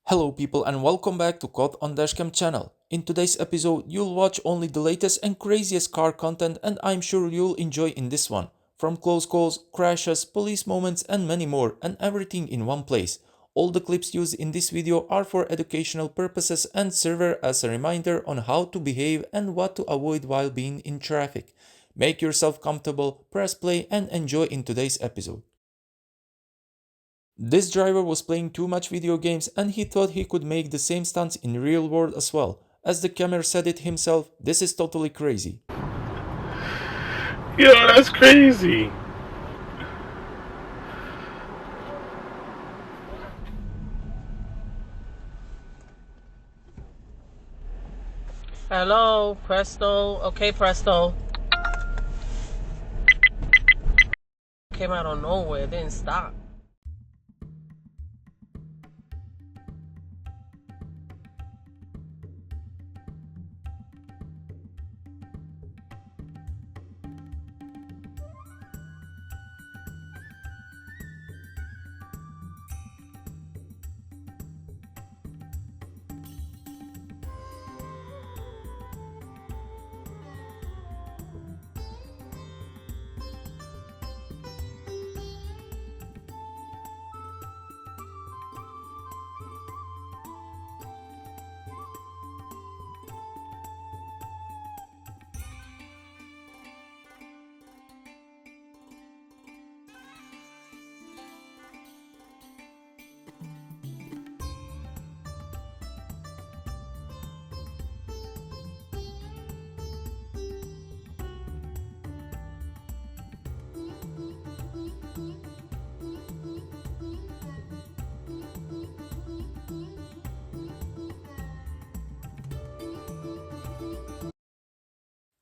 Hello people and welcome back to Pocono Dashcam channel. In today's episode, you'll watch only the latest and craziest car content and I'm sure you'll enjoy in this one. From close calls, crashes, police moments and many more, and everything in one place. All the clips used in this video are for educational purposes and serve as a reminder on how to behave and what to avoid while being in traffic. Make yourself comfortable, press play and enjoy in today's episode. This driver was playing too much video games and he thought he could make the same stunts in real world as well. As the camera said it himself, this is totally crazy. Yo, that's crazy. Hello, Presto. Okay, Presto. Came out of nowhere, didn't stop.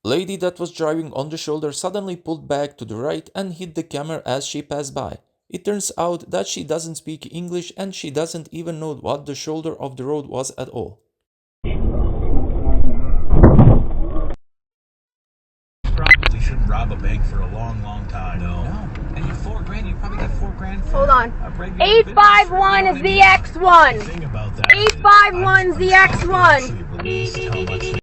Lady that was driving on the shoulder suddenly pulled back to the right and hit the camera as she passed by. It turns out that she doesn't speak English and she doesn't even know what the shoulder of the road was at all. Probably shouldn't rob a bank for a long time. No. And you $4,000, you probably get $4,000 for Hold on. a regular 851 business. is the X1. The thing about that is 851 is the X1. how much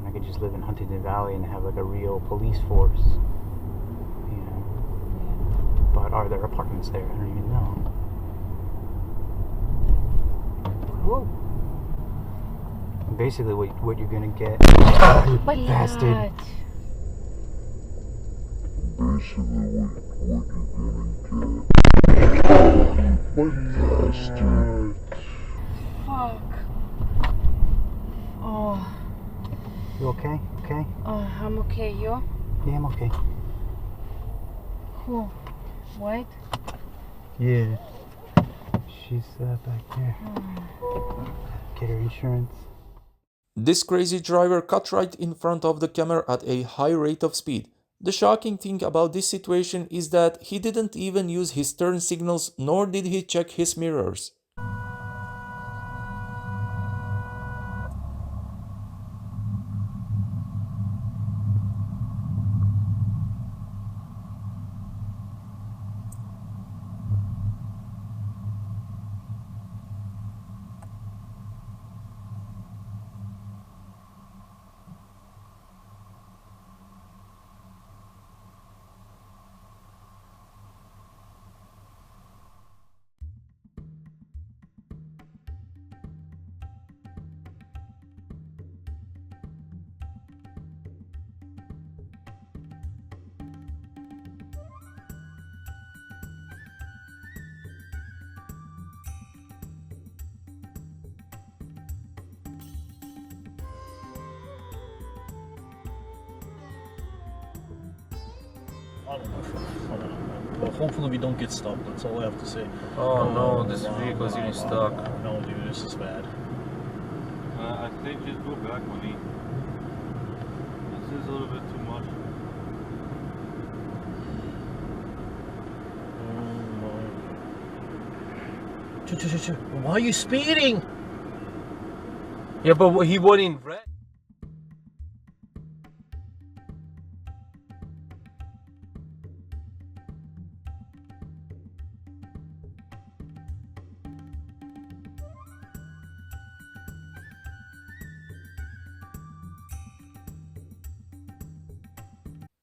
I could just live in Huntington Valley and have like a real police force, you know. But are there apartments there? I don't even know. Whoa. Basically, what you're gonna get, you bastard. Basically, what you're gonna get. Bastard. Fuck. Oh. You okay? Okay? I'm okay. You? Yeah, I'm okay. Who? What? Yeah. She's back there. Get her insurance. This crazy driver cut right in front of the camera at a high rate of speed. The shocking thing about this situation is that he didn't even use his turn signals nor did he check his mirrors. I don't know. Well, hopefully we don't get stuck. That's all I have to say. Oh no, this vehicle is getting stuck. No, dude, this is bad. I think just go back, money. This is a little bit too much. Why are you speeding? Yeah, but he went in red.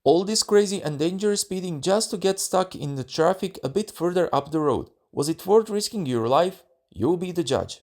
All this crazy and dangerous speeding just to get stuck in the traffic a bit further up the road. Was it worth risking your life? You be the judge.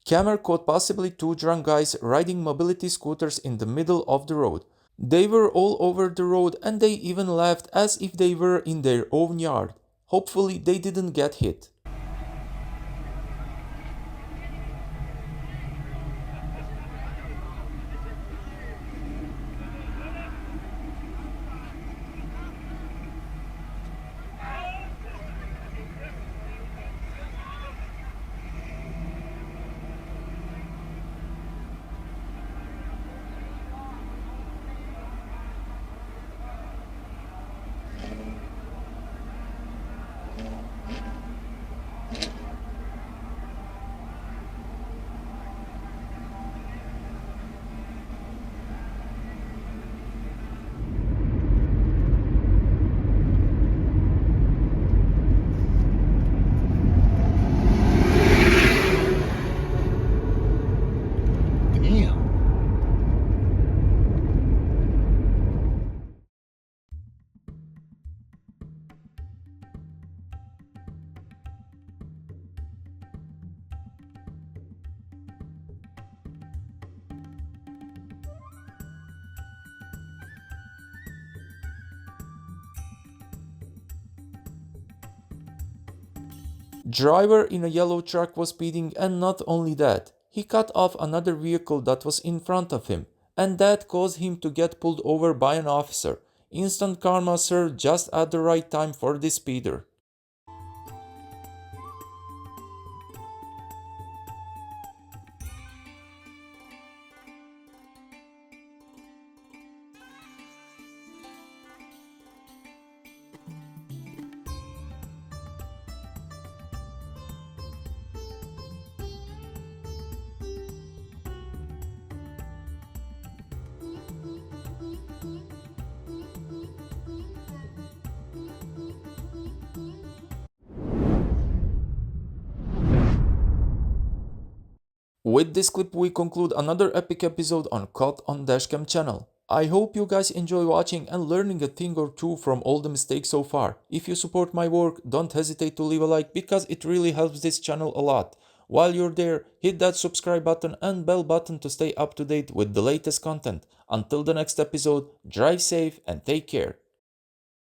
Camera caught possibly two drunk guys riding mobility scooters in the middle of the road. They were all over the road and they even laughed as if they were in their own yard. Hopefully they didn't get hit. Driver in a yellow truck was speeding, and not only that, he cut off another vehicle that was in front of him, and that caused him to get pulled over by an officer. Instant karma served just at the right time for this speeder. With this clip we conclude another epic episode on Caught on Dashcam channel. I hope you guys enjoy watching and learning a thing or two from all the mistakes so far. If you support my work, don't hesitate to leave a like because it really helps this channel a lot. While you're there, hit that subscribe button and bell button to stay up to date with the latest content. Until the next episode, drive safe and take care.